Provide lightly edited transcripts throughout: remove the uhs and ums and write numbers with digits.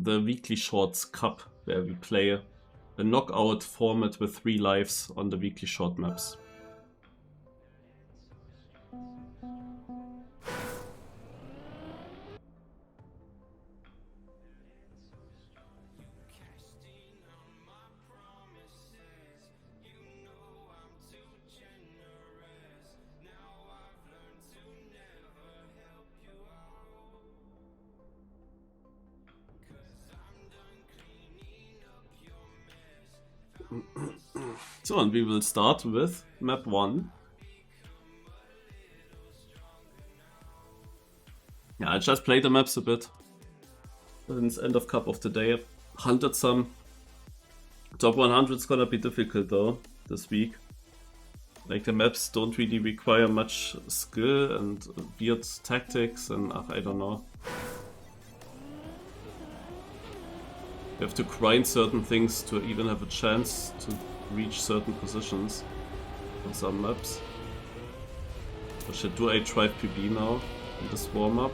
the Weekly Shorts Cup, where we play a knockout format with 3 lives on the Weekly Short maps. So, and we will start with map 1. Yeah, I just played the maps a bit since end of Cup of the Day. Hunted some. Top 100 is gonna be difficult though this week. Like the maps don't really require much skill and weird tactics and I don't know. You have to grind certain things to even have a chance to reach certain positions on some maps. Or shit, do I try PB now in this warm-up?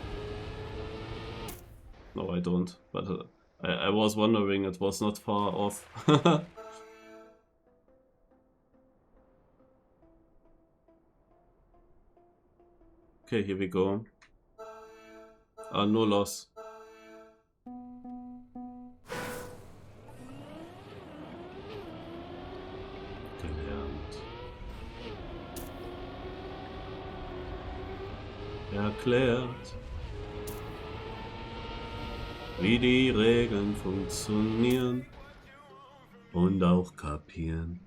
No, I don't, but I was wondering, it was not far off. Okay, here we go. No loss. Erklärt, wie die Regeln funktionieren und auch kapieren,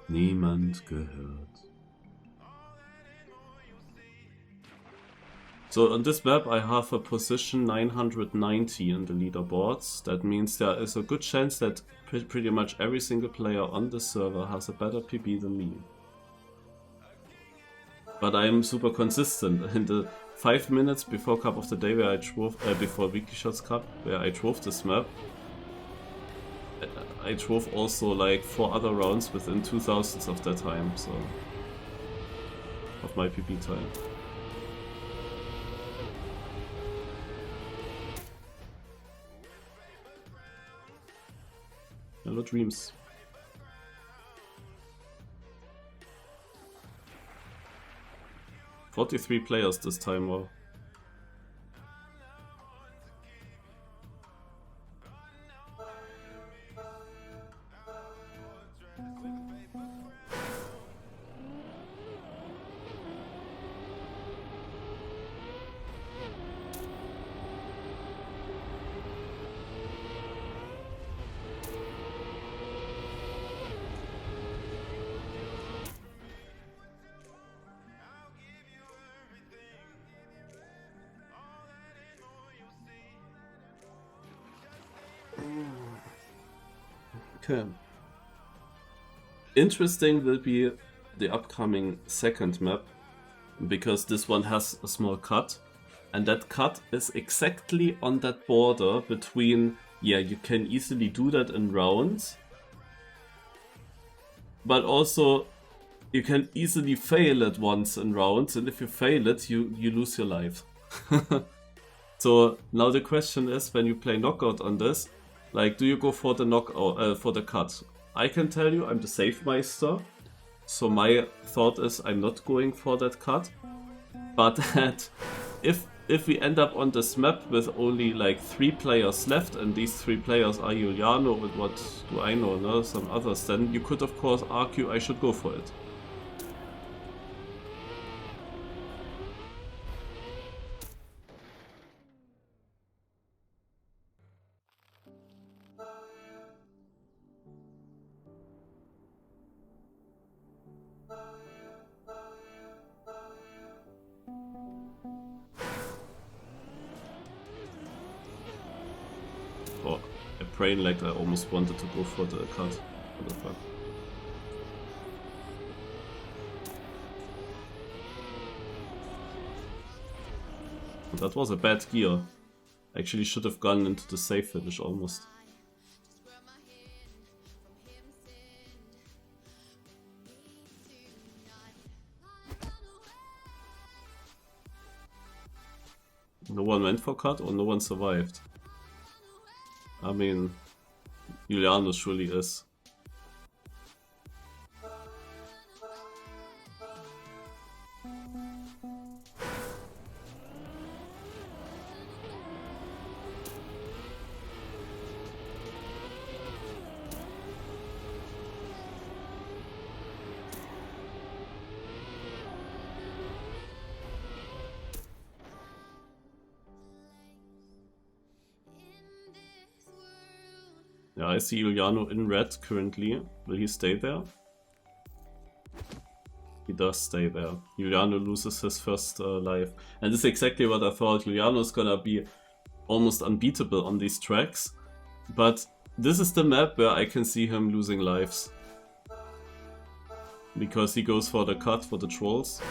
niemand gehört. So on this map I have a position 990 in the leaderboards. That means there is a good chance that pretty much every single player on the server has a better PB than me. But I'm super consistent. In the 5 minutes before Cup of the Day where I drove, before WeeklyShorts Cup, where I drove this map, I drove also like 4 other rounds within 2000s of that time, so of my PB time. Hello dreams. $43 players this time, wow. Okay. Interesting will be the upcoming second map, because this one has a small cut, and that cut is exactly on that border between, yeah, you can easily do that in rounds, but also you can easily fail it once in rounds, and if you fail it, you lose your life. So now the question is, when you play knockout on this, like, do you go for the knockout, for the cut? I can tell you I'm the safe meister, so my thought is I'm not going for that cut. But that if we end up on this map with only like 3 players left, and these 3 players are Jxliano and what do I know, no? Some others, then you could of course argue I should go for it. Oh, a brain like I almost wanted to go for the cut. What the fuck? That was a bad gear. Actually should have gone into the safe finish almost. No one went for cut or no one survived? I mean, Jxliano surely is. Yeah, I see Jxliano in red currently. Will he stay there? He does stay there. Jxliano loses his first life. And this is exactly what I thought. Jxliano is gonna be almost unbeatable on these tracks. But this is the map where I can see him losing lives. Because he goes for the cut for the trolls.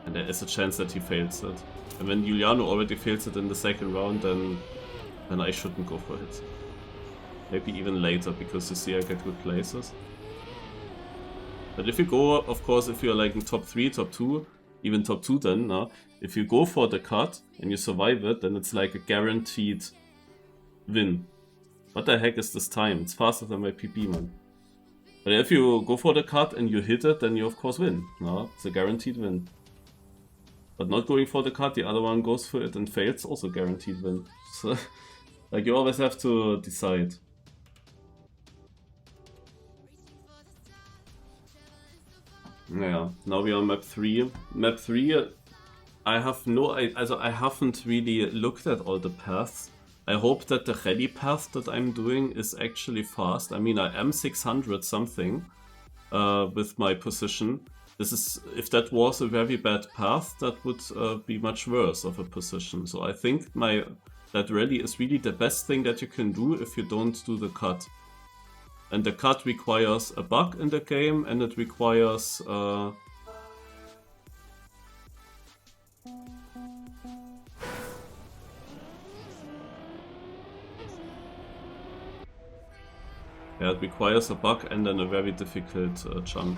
And there is a chance that he fails it. And when Jxliano already fails it in the second round, then I shouldn't go for it. Maybe even later, because you see I get good places. But if you go, of course, if you're like in top 3, top 2, even top 2 then, if you go for the cut and you survive it, then it's like a guaranteed win. What the heck is this time? It's faster than my PB, man. But if you go for the cut and you hit it, then you of course win. It's a guaranteed win. But not going for the cut, the other one goes for it and fails, also guaranteed win. So, like, you always have to decide. Yeah, now we are on map 3. Map 3, I haven't really looked at all the paths. I hope that the rally path that I'm doing is actually fast. I mean, I am 600 something with my position. This is, if that was a very bad path, that would be much worse of a position. So I think that rally is really the best thing that you can do if you don't do the cut. And the cut requires a bug in the game, and it requires yeah, it requires a bug and then a very difficult jump.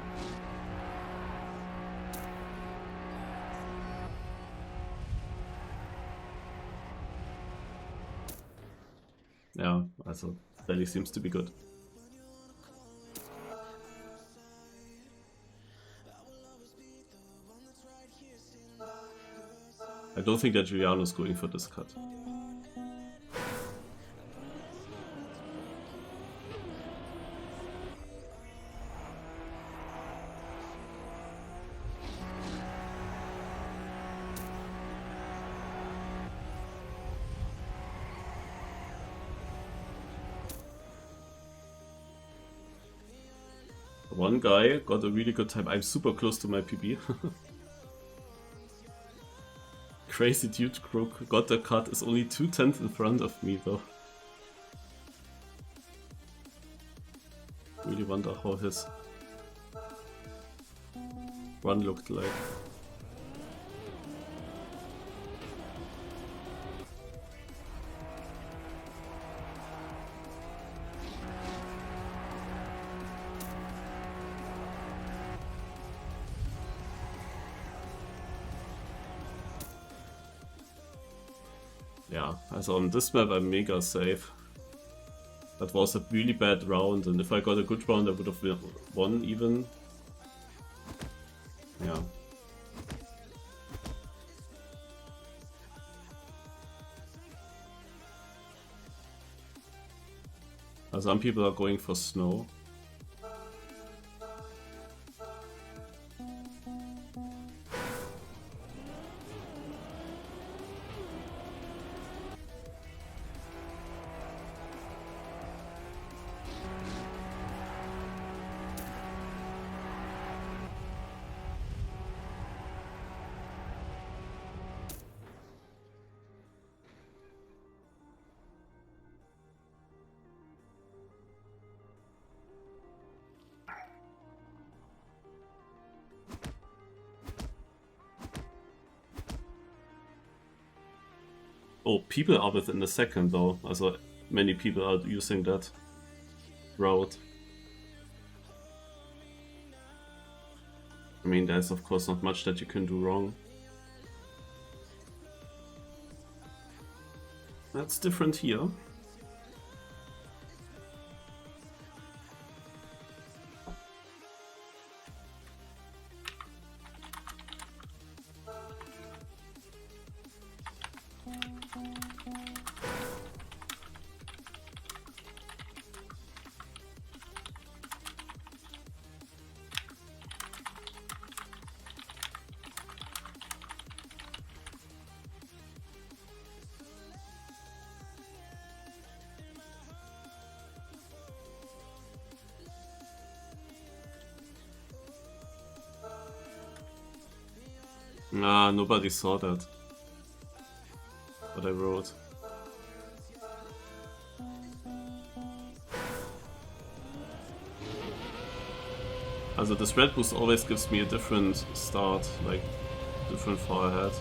Yeah, also rally seems to be good. I don't think that Jxliano is going for this cut. One guy got a really good time. I'm super close to my PB. Crazy dude crook got the cut, is only 2/10 in front of me though. Really wonder how his run looked like. Yeah, also on this map I'm mega safe. That was a really bad round, and if I got a good round I would have won even. Yeah. Some people are going for snow. Oh, people are within a second though. Also, many people are using that route. I mean, there's of course not much that you can do wrong. That's different here. Nah, nobody saw that. What I wrote. Also this red boost always gives me a different start, like different far ahead.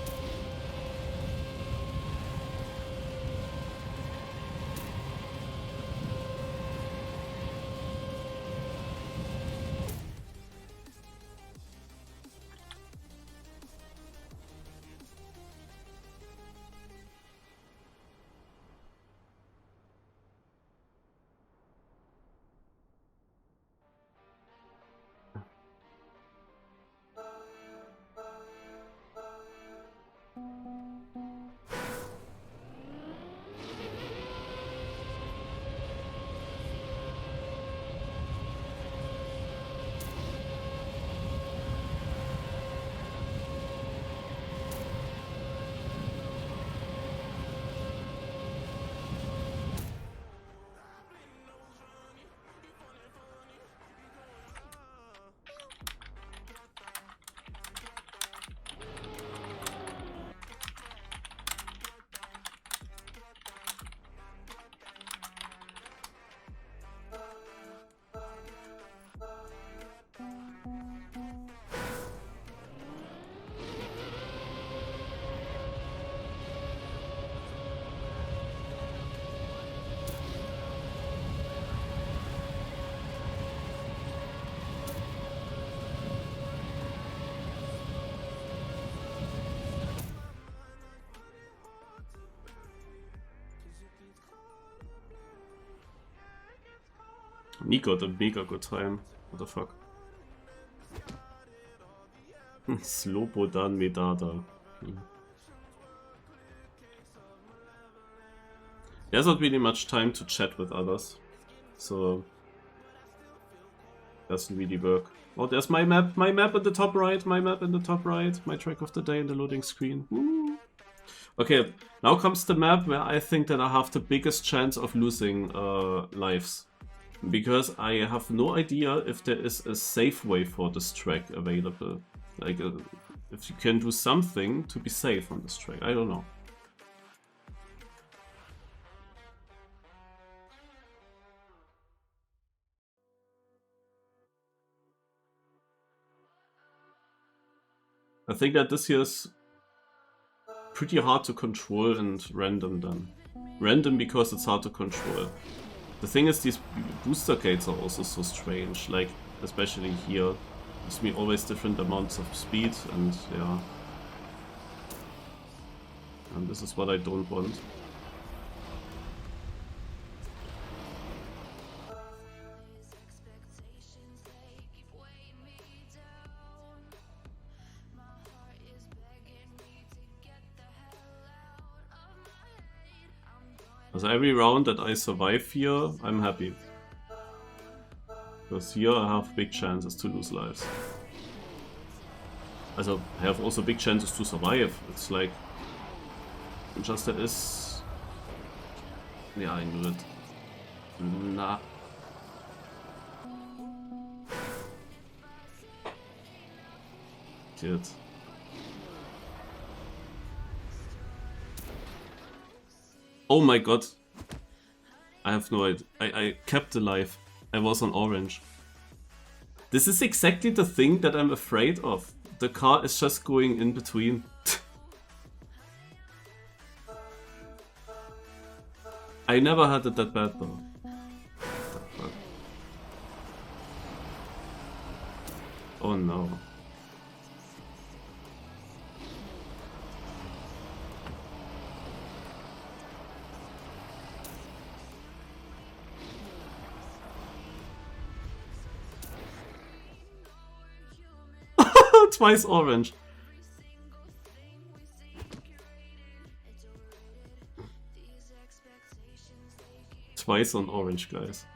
Nico had a mega good time. What the fuck? Slobodan Medada. There's not really much time to chat with others, so doesn't really work. Oh, there's my map in the top right, my track of the day in the loading screen. Woo. Okay, now comes the map where I think that I have the biggest chance of losing lives. Because I have no idea if there is a safe way for this track available. Like, if you can do something to be safe on this track. I don't know. I think that this here is pretty hard to control and random then. Random because it's hard to control. The thing is, these booster gates are also so strange, like, especially here. Gives me always different amounts of speed, and yeah. And this is what I don't want. So every round that I survive here, I'm happy. Because here I have big chances to lose lives. Also, I have also big chances to survive. It's like... just that is... yeah, I knew it. Nah. Dude. Oh my god. I have no idea. I kept alive. I was on orange. This is exactly the thing that I'm afraid of. The car is just going in between. I never had it that bad though. Oh no. Twice orange. Twice on orange, guys.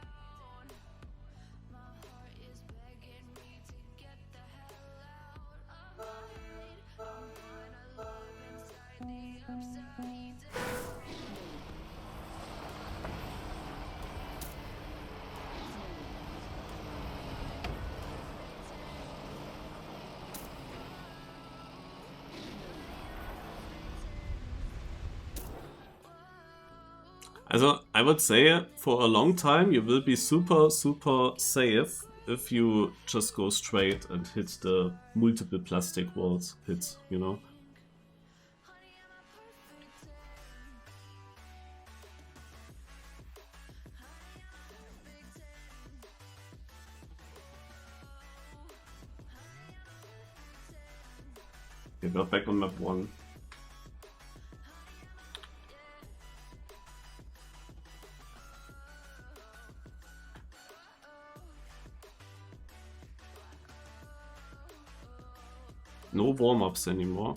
Also, I would say for a long time you will be super safe if you just go straight and hit the multiple plastic walls hits, you know? Okay, we're back on map 1. No warm-ups anymore.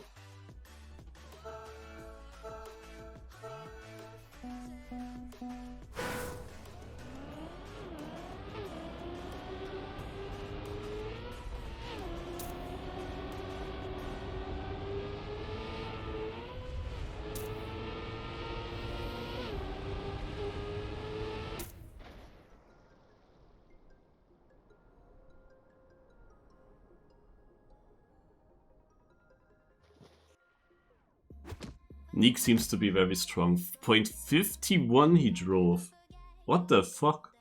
Neek seems to be very strong. 0.51 he drove. What the fuck?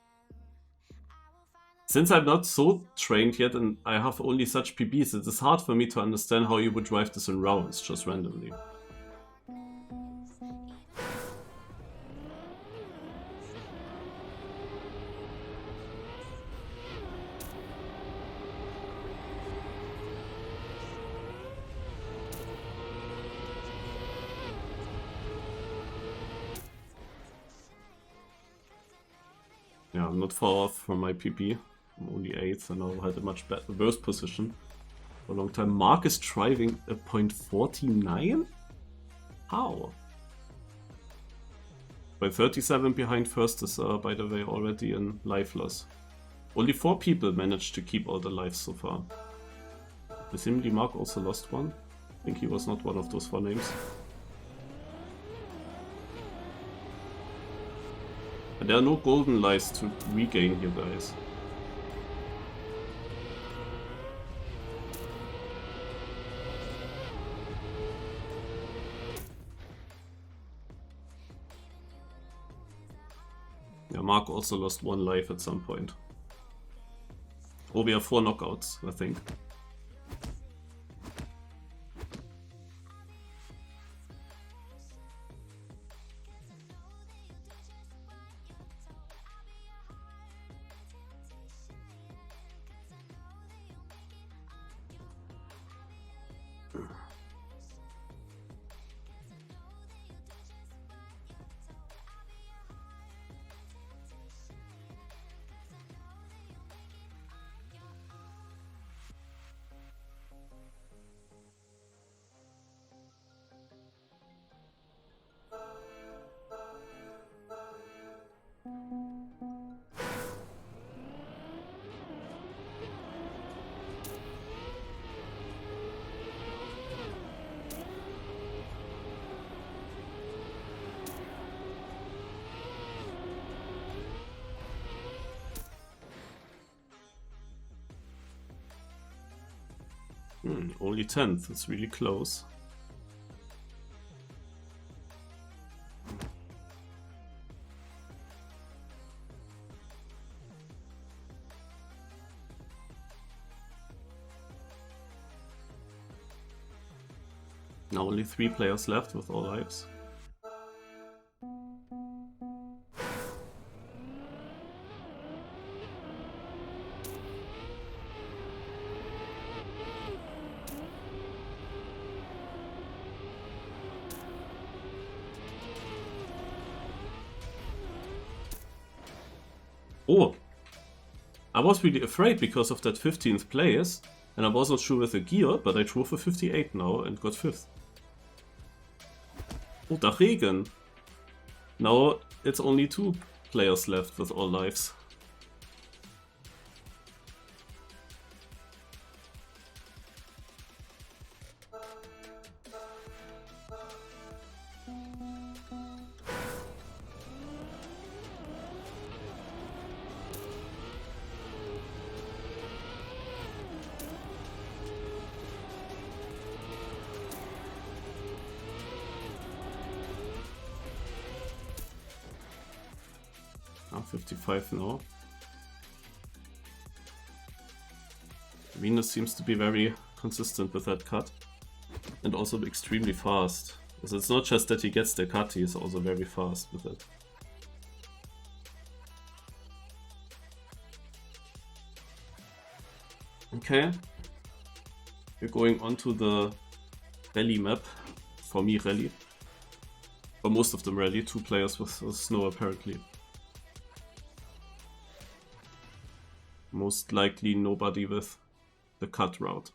Since I'm not so trained yet and I have only such PBs, it is hard for me to understand how you would drive this in rounds, just randomly. Yeah, I'm not far off from my PP. I'm only 8th and I had a much worse position for a long time. Mark is driving a 0.49? How? By 37 behind first is, by the way, already in life loss. Only 4 people managed to keep all the lives so far. Presumably Mark also lost one. I think he was not one of those 4 names. And there are no golden lives to regain here, guys. Yeah, Mark also lost 1 life at some point. Oh, we have 4 knockouts, I think. Only 10th, it's really close. Now only 3 players left with all lives. Oh, I was really afraid because of that 15th place And I wasn't sure with the gear, but I drove a 58 now and got 5th. Oh, der Regen! Now it's only 2 players left with all lives. I'm 55 now. Venus seems to be very consistent with that cut. And also extremely fast. So it's not just that he gets the cut, he is also very fast with it. Okay. We're going on to the rally map. For me, rally. For most of them rally, 2 players with snow apparently. Most likely nobody with the cut route.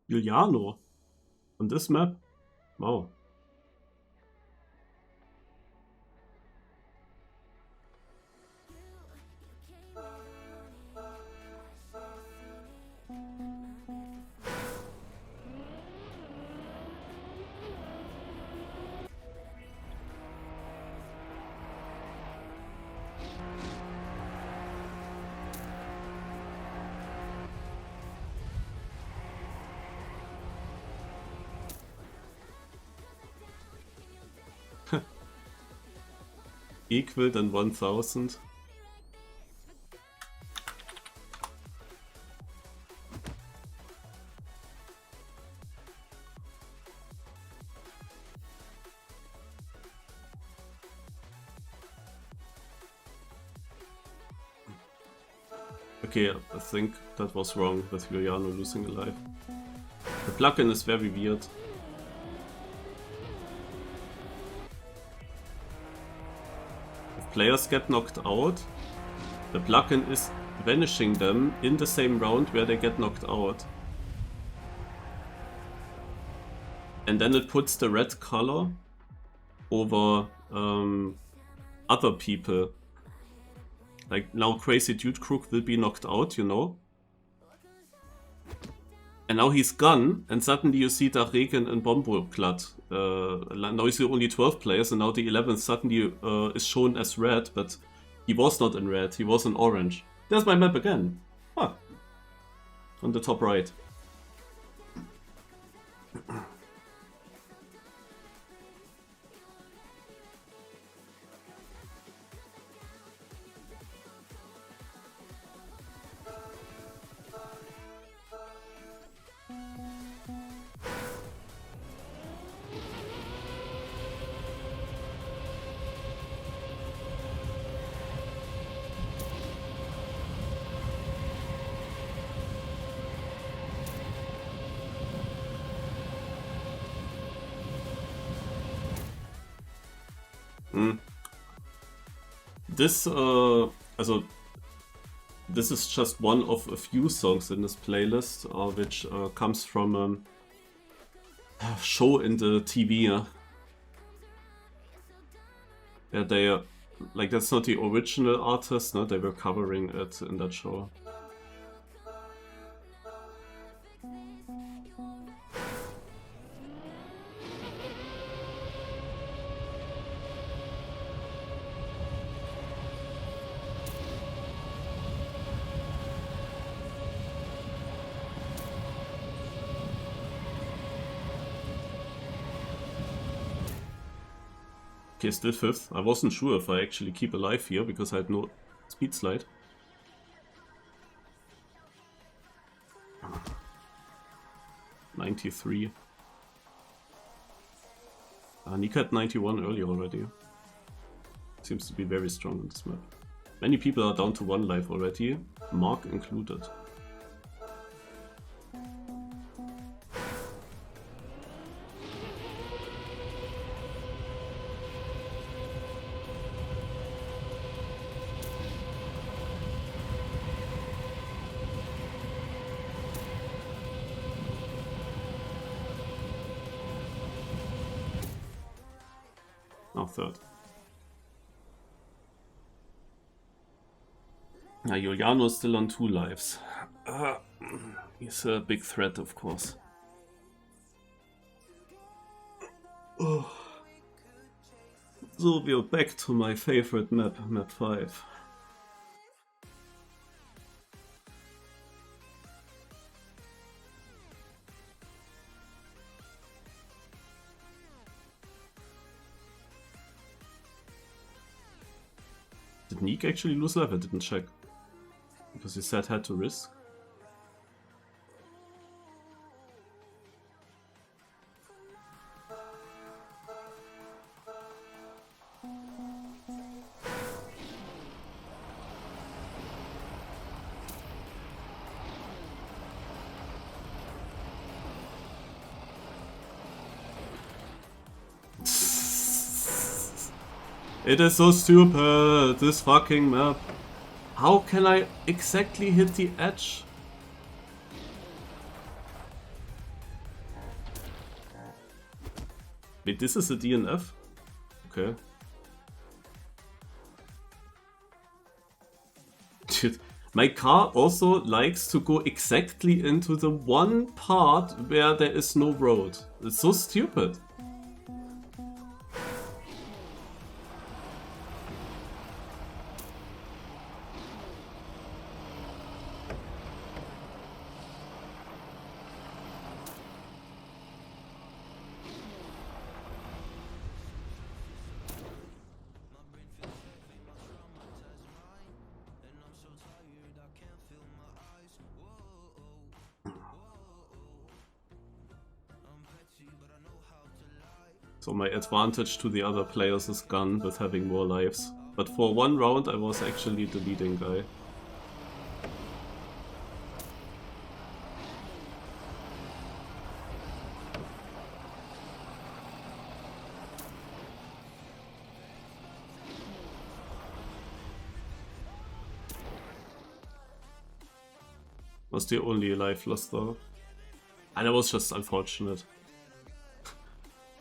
Jxliano on this map? Wow. Equal than 1000. Okay, I think that was wrong with Jxliano losing a life. The plugin is very weird. Players get knocked out, the plugin is vanishing them in the same round where they get knocked out. And then it puts the red color over other people. Like now Crazy Dude Crook will be knocked out, you know? And now he's gone, and suddenly you see the Regen and Bombo-Glatt. Now you see only 12 players, and now the 11th suddenly is shown as red, but he was not in red, he was in orange. There's my map again. Huh. On the top right. This, this is just one of a few songs in this playlist, which comes from a show in the TV. Yeah, they like that's not the original artist, no? They were covering it in that show. Okay, still 5th. I wasn't sure if I actually keep alive here because I had no speed slide. $93. Nika had 91 earlier already. Seems to be very strong on this map. Many people are down to 1 life already, Mark included. Now 3rd. Jxliano is still on 2 lives. He's a big threat, of course. Oh. So we're back to my favorite map, map 5. Did Neek actually lose life? I didn't check. Because he said had to risk. It is so stupid, this fucking map. How can I exactly hit the edge? Wait, this is a DNF? Okay. Dude, my car also likes to go exactly into the one part where there is no road. It's so stupid. So my advantage to the other players is gone with having more lives. But for 1 round I was actually the leading guy. Was the only life lost though. And that was just unfortunate.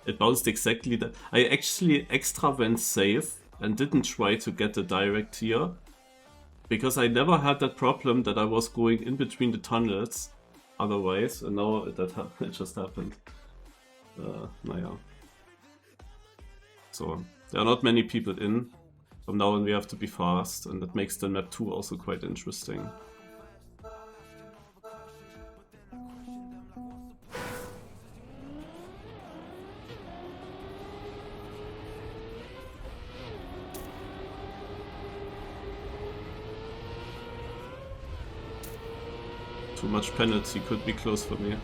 It bounced exactly that. I actually extra went safe and didn't try to get the direct here. Because I never had that problem that I was going in between the tunnels otherwise. And now it just happened. Naja. So, there are not many people in. From now on we have to be fast. And that makes the map 2 also quite interesting. Too much penalty could be close for me.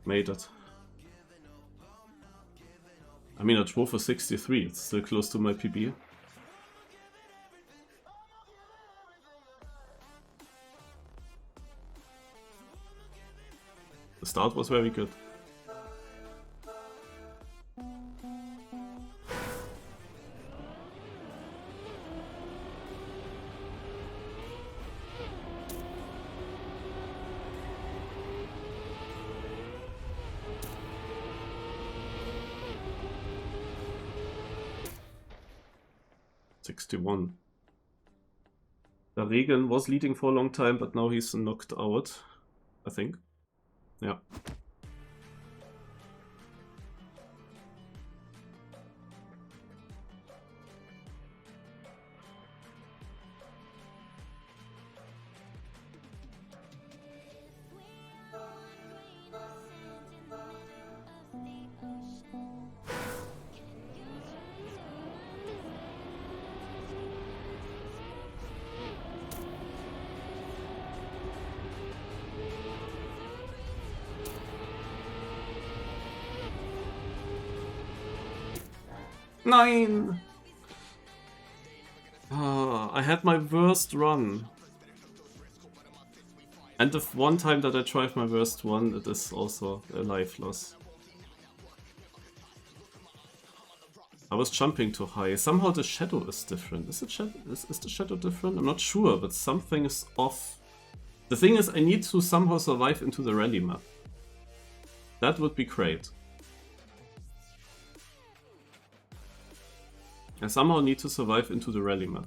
Made it. I mean, I drove for 63, it's still close to my PB. The start was very good. 61. The Regen was leading for a long time, but now he's knocked out, I think. Yeah. Nine! I had my worst run. And the one time that I tried my worst one, it is also a life loss. I was jumping too high. Somehow the shadow is different. Is the shadow different? I'm not sure, but something is off. The thing is, I need to somehow survive into the rally map. That would be great. I somehow need to survive into the rally map.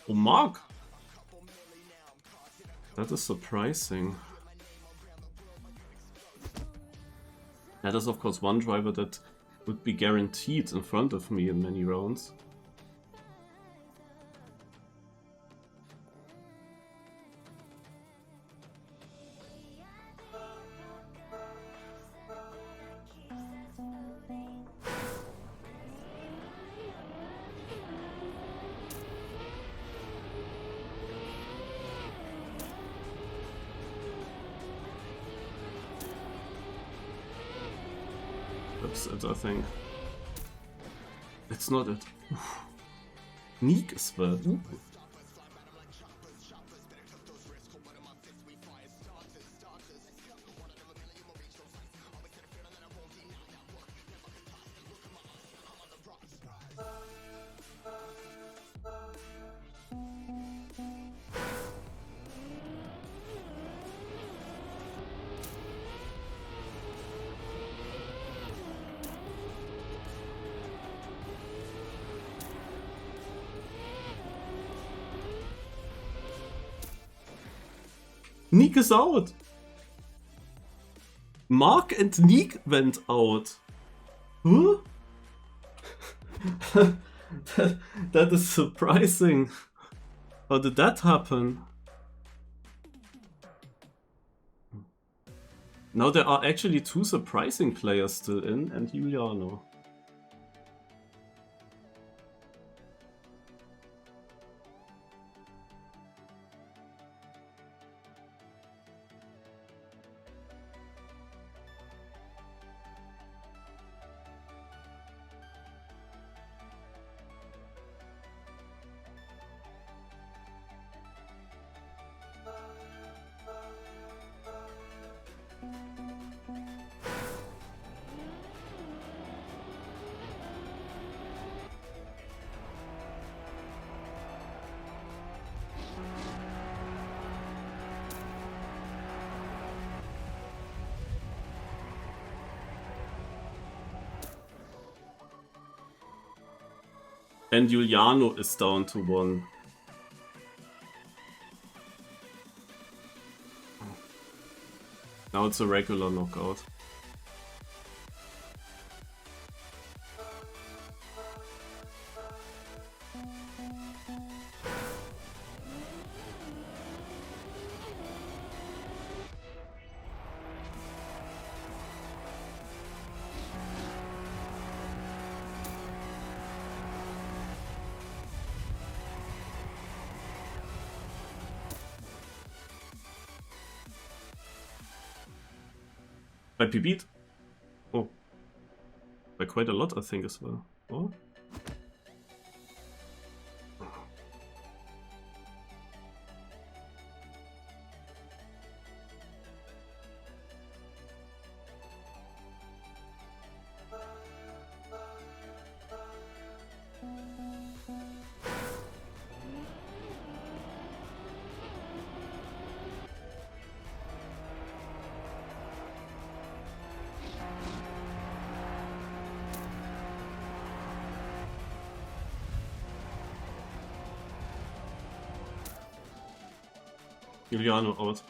Oh, Mark! That is surprising. That is of course one driver that would be guaranteed in front of me in many rounds. That's it, I think. It's not it. Neek as well. Ooh. Neek is out. Mark and Neek went out. Huh? that is surprising. How did that happen? Now there are actually two surprising players still in, and Jxliano. And Jxliano is down to 1. Now it's a regular knockout. By PB'd? Oh. By quite a lot, I think, as well. Oh. Jxliano out.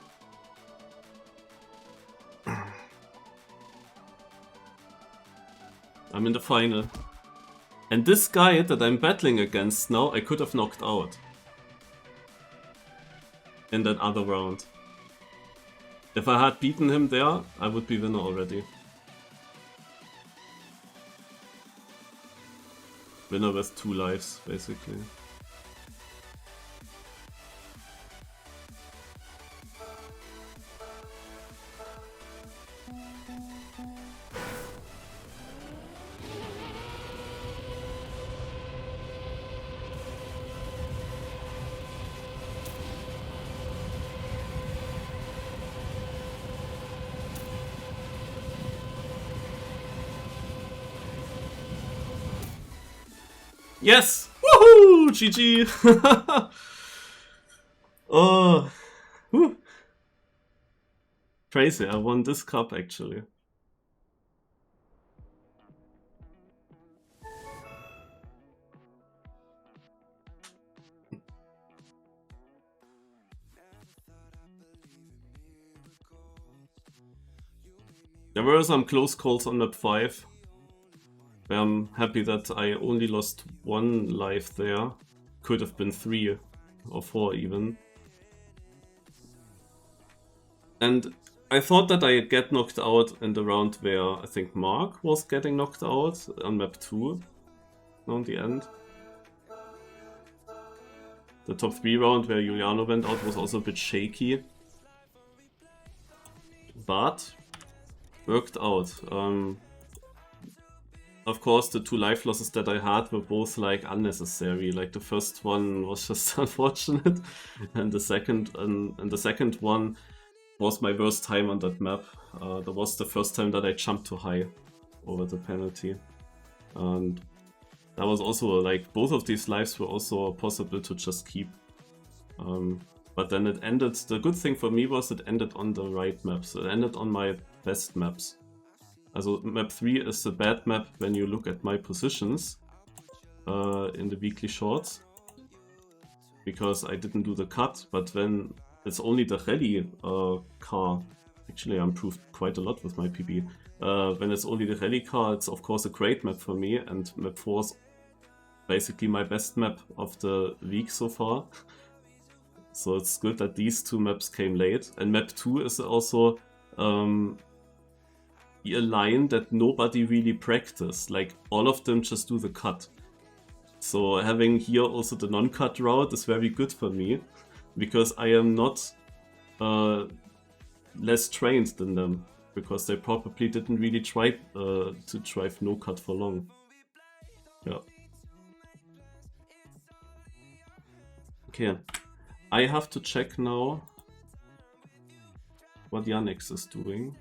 I'm in the final. And this guy that I'm battling against now, I could have knocked out. In that other round. If I had beaten him there, I would be winner already. Winner with 2 lives, basically. Yes! Woohoo! GG! Oh. Whew. Crazy, I won this cup actually. There were some close calls on map 5. I'm happy that I only lost 1 life there. Could have been 3 or 4 even. And I thought that I'd get knocked out in the round where I think Mark was getting knocked out on map 2 on the end. The top 3 round where Jxliano went out was also a bit shaky. But worked out. Of course, the 2 life losses that I had were both like unnecessary. Like the first one was just unfortunate, and the second one was my worst time on that map. That was the first time that I jumped too high over the penalty, and that was also like both of these lives were also possible to just keep. But then it ended. The good thing for me was it ended on the right maps. It ended on my best maps. Also map 3 is a bad map when you look at my positions in the weekly shorts, because I didn't do the cut, but when it's only the rally car, actually I improved quite a lot with my PB. When it's only the rally car, it's of course a great map for me, and map 4 is basically my best map of the week so far. So it's good that these 2 maps came late, and map 2 is also a line that nobody really practiced. Like all of them just do the cut. So having here also the non-cut route is very good for me, because I am not less trained than them, because they probably didn't really try to drive no cut for long. Yeah. Okay, I have to check now what Yannick is doing.